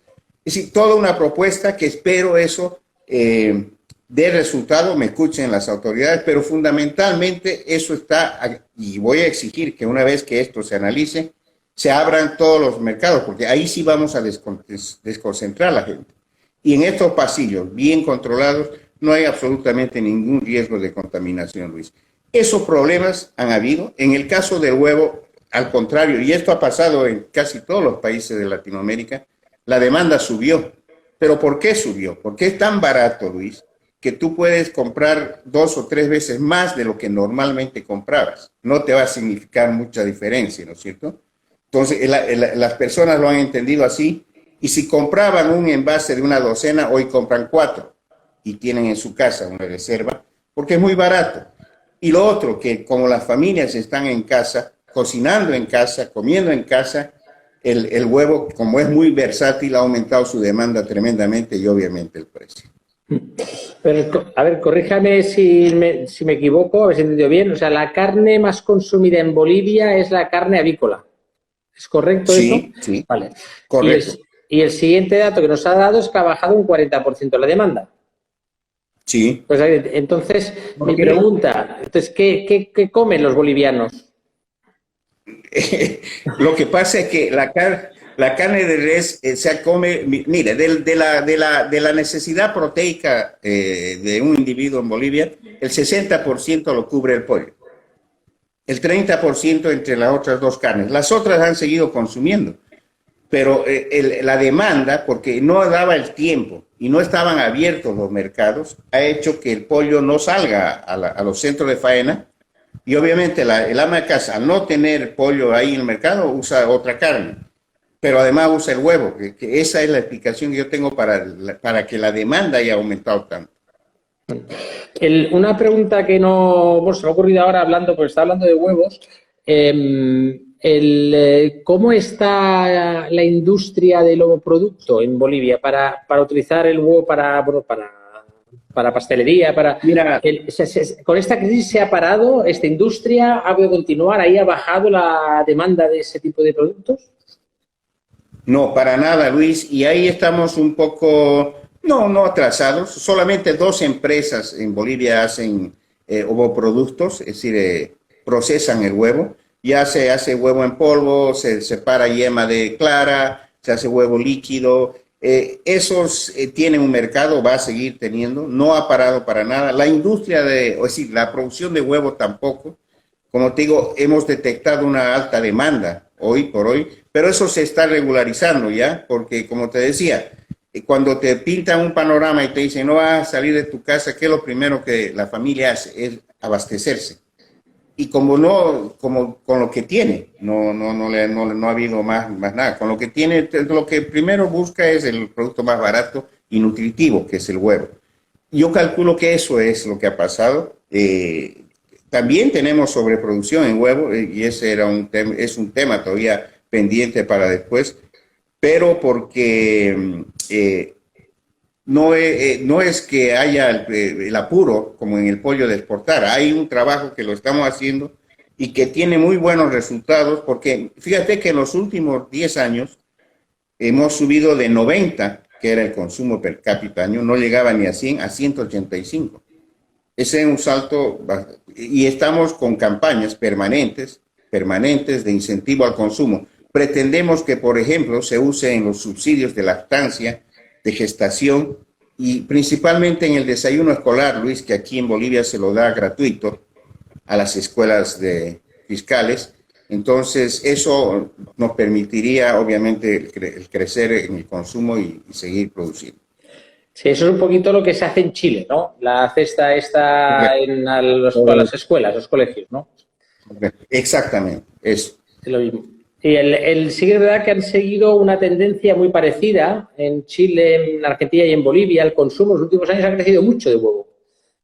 Es decir, toda una propuesta que espero eso dé resultado, me escuchen las autoridades, pero fundamentalmente eso está, y voy a exigir que una vez que esto se analice, se abran todos los mercados, porque ahí sí vamos a desconcentrar a la gente. Y en estos pasillos bien controlados no hay absolutamente ningún riesgo de contaminación, Luis. Esos problemas han habido. En el caso del huevo, al contrario, y esto ha pasado en casi todos los países de Latinoamérica, la demanda subió. ¿Pero por qué subió? Porque es tan barato, Luis, que tú puedes comprar 2 o 3 veces más de lo que normalmente comprabas. No te va a significar mucha diferencia, ¿no es cierto? Entonces, las personas lo han entendido así, y si compraban un envase de una docena, hoy compran 4 y tienen en su casa una reserva, porque es muy barato. Y lo otro, que como las familias están en casa, cocinando en casa, comiendo en casa, el huevo, como es muy versátil, ha aumentado su demanda tremendamente y obviamente el precio. Pero, a ver, corríjame si me equivoco, a ver si he entendido bien. O sea, la carne más consumida en Bolivia es la carne avícola. ¿Es correcto eso? Sí, sí. Vale. Correcto. Y el siguiente dato que nos ha dado es que ha bajado un 40% la demanda. Sí. Pues entonces, mi pregunta, entonces, ¿qué comen los bolivianos? Lo que pasa es que la carne de res se come, mire, de la necesidad proteica de un individuo en Bolivia, el 60% lo cubre el pollo, el 30% entre las otras dos carnes. Las otras han seguido consumiendo, pero la demanda, porque no daba el tiempo y no estaban abiertos los mercados, ha hecho que el pollo no salga a los centros de faena. Y obviamente el ama de casa, al no tener pollo ahí en el mercado, usa otra carne, pero además usa el huevo, que esa es la explicación que yo tengo para que la demanda haya aumentado tanto. Una pregunta que no se me ha ocurrido ahora hablando, porque está hablando de huevos. ¿Cómo está la industria del ovoproducto en Bolivia para utilizar el huevo para pastelería? Mira, ¿Con esta crisis se ha parado esta industria? ¿Ha podido continuar? ¿Ahí ha bajado la demanda de ese tipo de productos? no, para nada, Luis, y ahí estamos un poco, no atrasados. Solamente 2 empresas en Bolivia hacen ovoproductos, es decir, procesan el huevo. Ya se hace huevo en polvo, se separa yema de clara, se hace huevo líquido. Esos tienen un mercado, va a seguir teniendo, no ha parado para nada. La industria es decir, la producción de huevo tampoco. Como te digo, hemos detectado una alta demanda hoy por hoy, pero eso se está regularizando ya, porque como te decía, cuando te pintan un panorama y te dicen no vas a salir de tu casa, ¿qué es lo primero que la familia hace? Es abastecerse. Y como con lo que tiene, no ha habido más nada. Con lo que tiene, lo que primero busca es el producto más barato y nutritivo, que es el huevo. Yo calculo que eso es lo que ha pasado. También tenemos sobreproducción en huevo, y ese es un tema todavía pendiente para después, pero porque no es que haya el apuro como en el pollo de exportar. Hay un trabajo que lo estamos haciendo y que tiene muy buenos resultados, porque fíjate que en los últimos 10 años hemos subido de 90, que era el consumo per cápita año, no llegaba ni a 100, a 185. Ese es un salto, y estamos con campañas permanentes de incentivo al consumo. Pretendemos que, por ejemplo, se use en los subsidios de lactancia, de gestación y principalmente en el desayuno escolar, Luis, que aquí en Bolivia se lo da gratuito a las escuelas fiscales. Entonces, eso nos permitiría, obviamente, el crecer en el consumo y seguir produciendo. Sí, eso es un poquito lo que se hace en Chile, ¿no? La cesta está a las escuelas, los colegios, ¿no? Exactamente, eso. Es lo mismo. Y sí que es verdad que han seguido una tendencia muy parecida en Chile, en Argentina y en Bolivia. El consumo en los últimos años ha crecido mucho de huevo.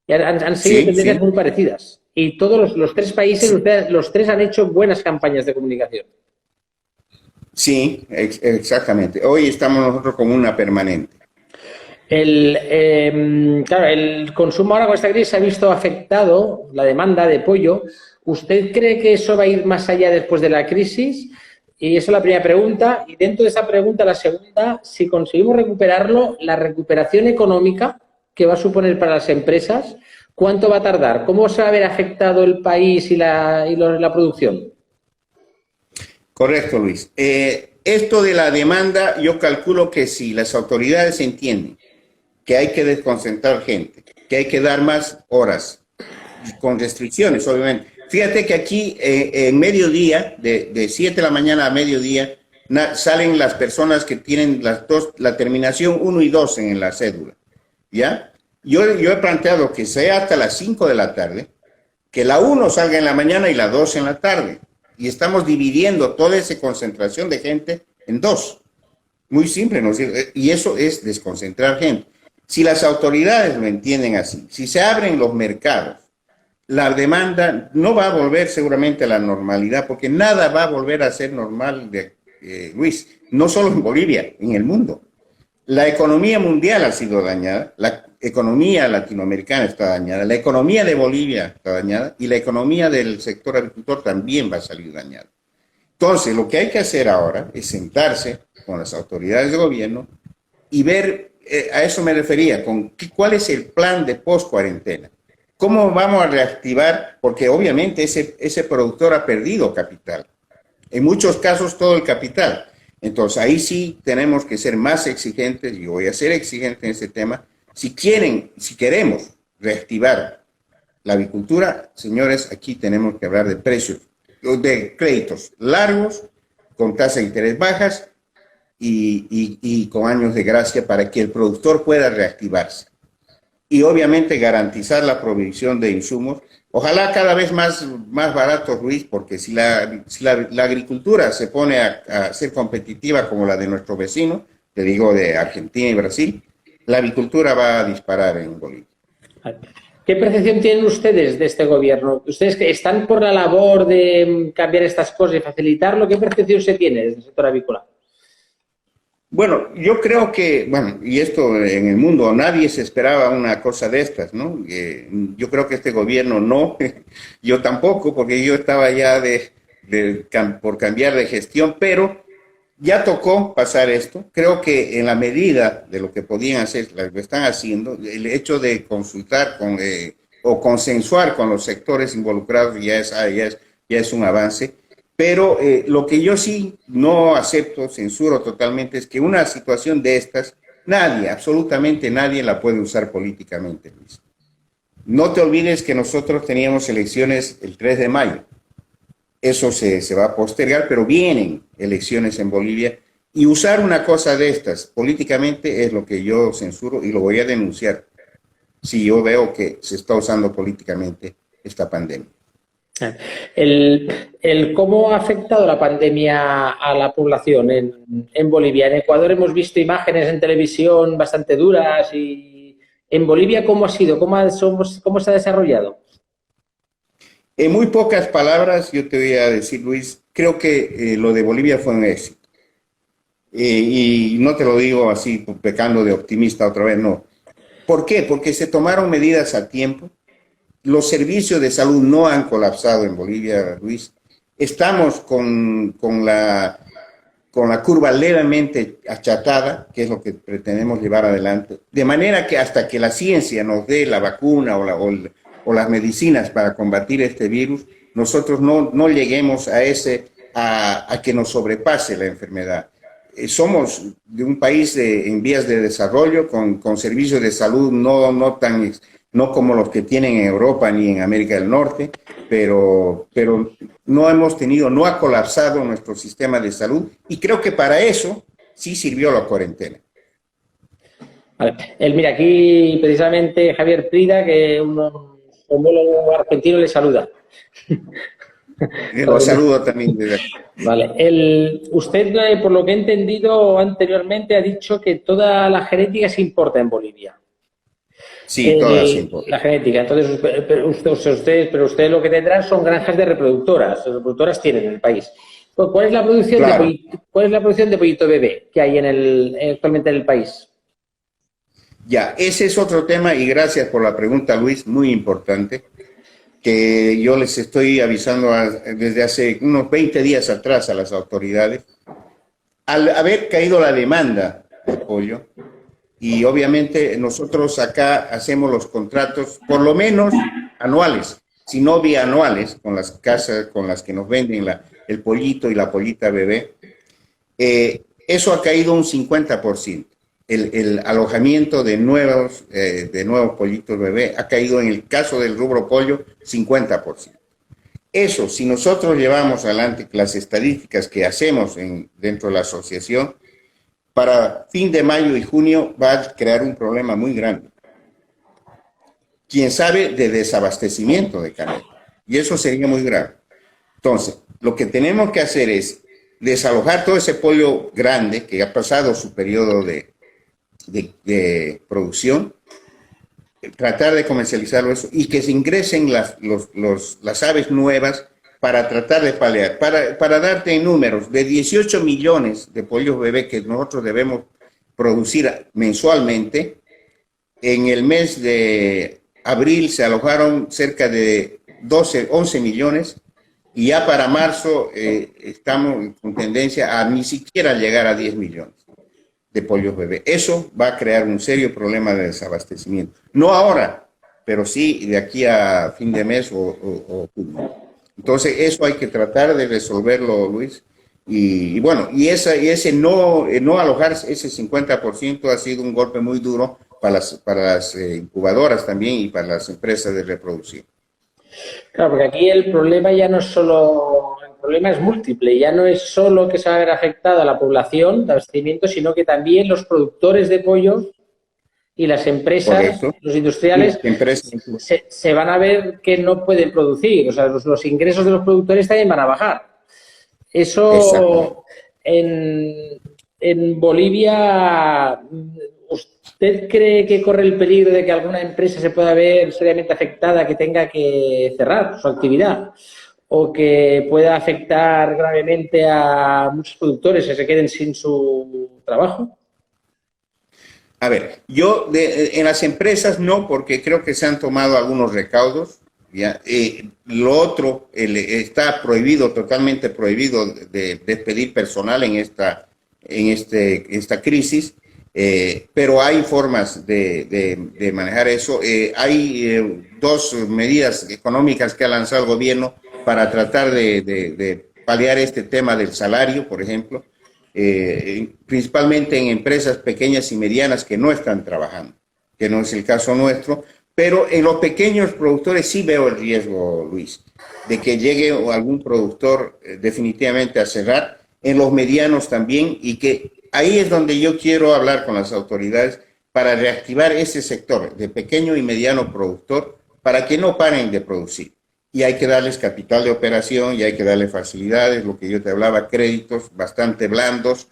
Y han seguido tendencias muy parecidas. Y todos los 3 países, los 3 han hecho buenas campañas de comunicación. Sí, exactamente. Hoy estamos nosotros con una permanente. Claro, el consumo ahora con esta crisis se ha visto afectado, la demanda de pollo. ¿Usted cree que eso va a ir más allá después de la crisis? Y esa es la primera pregunta. Y dentro de esa pregunta, la segunda, si conseguimos recuperarlo, la recuperación económica que va a suponer para las empresas, ¿cuánto va a tardar? ¿Cómo se va a ver afectado el país y la producción? Correcto, Luis. Esto de la demanda, yo calculo que si las autoridades entienden que hay que desconcentrar gente, que hay que dar más horas, con restricciones, obviamente. Fíjate que aquí en mediodía, de 7 de la mañana a mediodía, salen las personas que tienen la terminación 1 y 2 en la cédula, ¿ya? Yo he planteado que sea hasta las 5 de la tarde, que la 1 salga en la mañana y la 2 en la tarde, y estamos dividiendo toda esa concentración de gente en 2. Muy simple, ¿no? Y eso es desconcentrar gente. Si las autoridades lo entienden así, si se abren los mercados, la demanda no va a volver seguramente a la normalidad, porque nada va a volver a ser normal, Luis, no solo en Bolivia, en el mundo. La economía mundial ha sido dañada, la economía latinoamericana está dañada, la economía de Bolivia está dañada y la economía del sector agricultor también va a salir dañada. Entonces, lo que hay que hacer ahora es sentarse con las autoridades de gobierno y ver, a eso me refería, cuál es el plan de post-cuarentena. ¿Cómo vamos a reactivar? Porque obviamente ese productor ha perdido capital. En muchos casos todo el capital. Entonces, ahí sí tenemos que ser más exigentes, y voy a ser exigente en ese tema. Si queremos reactivar la avicultura, señores, aquí tenemos que hablar de precios, de créditos largos, con tasas de interés bajas y con años de gracia para que el productor pueda reactivarse. Y obviamente garantizar la provisión de insumos, ojalá cada vez más barato, Luis, porque si la agricultura se pone a ser competitiva como la de nuestro vecino, te digo de Argentina y Brasil, la avicultura va a disparar en Bolivia. ¿Qué percepción tienen ustedes de este gobierno? ¿Ustedes que están por la labor de cambiar estas cosas y facilitarlo? ¿Qué percepción se tiene desde el sector avícola? Bueno, yo creo que, bueno, y esto en el mundo, nadie se esperaba una cosa de estas, ¿no? Yo creo que este gobierno no, yo tampoco, porque yo estaba ya por cambiar de gestión, pero ya tocó pasar esto. Creo que en la medida de lo que podían hacer, lo están haciendo, el hecho de consultar o consensuar con los sectores involucrados ya es un avance. Pero lo que yo sí no acepto, censuro totalmente, es que una situación de estas, nadie, absolutamente nadie la puede usar políticamente, Luis. No te olvides que nosotros teníamos elecciones el 3 de mayo. Eso se va a postergar, pero vienen elecciones en Bolivia. Y usar una cosa de estas políticamente es lo que yo censuro y lo voy a denunciar si yo veo que se está usando políticamente esta pandemia. ¿Cómo ha afectado la pandemia a la población en Bolivia? En Ecuador hemos visto imágenes en televisión bastante duras y en Bolivia, ¿cómo ha sido? ¿Cómo se ha desarrollado? En muy pocas palabras, yo te voy a decir, Luis, creo que lo de Bolivia fue un éxito. Y no te lo digo así, pecando de optimista otra vez, no. ¿Por qué? Porque se tomaron medidas a tiempo. Los servicios de salud no han colapsado en Bolivia, Luis. Estamos con la curva levemente achatada, que es lo que pretendemos llevar adelante, de manera que hasta que la ciencia nos dé la vacuna o las medicinas para combatir este virus, nosotros no lleguemos a que nos sobrepase la enfermedad. Somos de un país en vías de desarrollo, con servicios de salud no como los que tienen en Europa ni en América del Norte, pero no ha colapsado nuestro sistema de salud y creo que para eso sí sirvió la cuarentena. Vale. Mira, aquí precisamente Javier Prida, que un homólogo argentino le saluda. Lo saludo también desde aquí. Vale. Usted, por lo que he entendido anteriormente, ha dicho que toda la genética se importa en Bolivia. Sí, todas se importan. La genética. Entonces, pero ustedes lo que tendrán son granjas de reproductoras. Las reproductoras tienen en el país. ¿Cuál es la producción de pollito bebé que hay actualmente en el país? Ya, ese es otro tema y gracias por la pregunta, Luis, muy importante, que yo les estoy avisando desde hace unos 20 días atrás a las autoridades. Al haber caído la demanda de pollo, y obviamente nosotros acá hacemos los contratos por lo menos anuales, si no bianuales, con las casas con las que nos venden el pollito y la pollita bebé. Eso ha caído un 50%. El alojamiento de nuevos pollitos bebé ha caído en el caso del rubro pollo 50%. Eso, si nosotros llevamos adelante las estadísticas que hacemos dentro de la asociación, para fin de mayo y junio va a crear un problema muy grande. Quién sabe de desabastecimiento de carne. Y eso sería muy grave. Entonces, lo que tenemos que hacer es desalojar todo ese pollo grande que ha pasado su periodo de producción, tratar de comercializarlo eso y que se ingresen las aves nuevas para tratar de paliar, para darte en números, de 18 millones de pollos bebés que nosotros debemos producir mensualmente, en el mes de abril se alojaron cerca de 11 millones y ya para marzo estamos con tendencia a ni siquiera llegar a 10 millones de pollos bebés. Eso va a crear un serio problema de desabastecimiento. No ahora, pero sí de aquí a fin de mes o junio. Entonces, eso hay que tratar de resolverlo, Luis. Y bueno, y ese no alojar ese 50% ha sido un golpe muy duro para las incubadoras también y para las empresas de reproducción. Claro, porque aquí el problema ya no es solo, el problema es múltiple, ya no es solo que se va a ver afectada la población de abastecimiento, sino que también los productores de pollo y las empresas, Correcto. los industriales, Empresas. se van a ver que no pueden producir, o sea, los ingresos de los productores también van a bajar. Exactamente. Eso en Bolivia, ¿usted cree que corre el peligro de que alguna empresa se pueda ver seriamente afectada, que tenga que cerrar su actividad? ¿O que pueda afectar gravemente a muchos productores que se queden sin su trabajo? A ver, en las empresas no, porque creo que se han tomado algunos recaudos. ¿Ya? Lo otro, está prohibido, totalmente prohibido de despedir personal esta crisis, pero hay formas de manejar eso. Hay dos medidas económicas que ha lanzado el gobierno para tratar de paliar este tema del salario, por ejemplo, principalmente en empresas pequeñas y medianas que no están trabajando, que no es el caso nuestro. Pero en los pequeños productores sí veo el riesgo, Luis, de que llegue algún productor definitivamente a cerrar, en los medianos también, y que ahí es donde yo quiero hablar con las autoridades para reactivar ese sector de pequeño y mediano productor para que no paren de producir. Y hay que darles capital de operación y hay que darles facilidades, lo que yo te hablaba, créditos bastante blandos,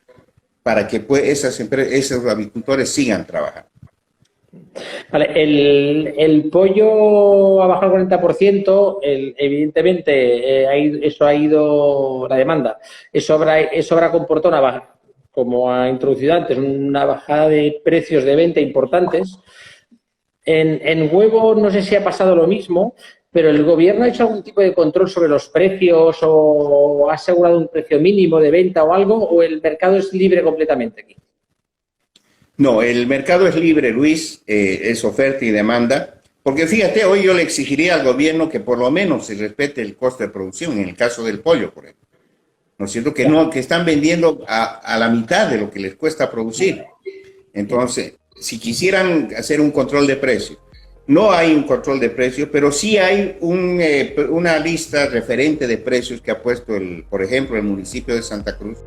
para que esos agricultores sigan trabajando. Vale, el pollo ha bajado el 40%, evidentemente eso ha ido, la demanda, eso habrá comportado una baja, como ha introducido antes, una bajada de precios de venta importantes. En huevo no sé si ha pasado lo mismo, pero ¿el gobierno ha hecho algún tipo de control sobre los precios o ha asegurado un precio mínimo de venta o algo, o el mercado es libre completamente aquí? No, el mercado es libre, Luis, es oferta y demanda, porque fíjate, hoy yo le exigiría al gobierno que por lo menos se respete el costo de producción, en el caso del pollo, por ejemplo. ¿No es cierto? Que están vendiendo a la mitad de lo que les cuesta producir. Entonces, si quisieran hacer un control de precios, no hay un control de precios, pero sí hay una lista referente de precios que ha puesto, por ejemplo, el municipio de Santa Cruz,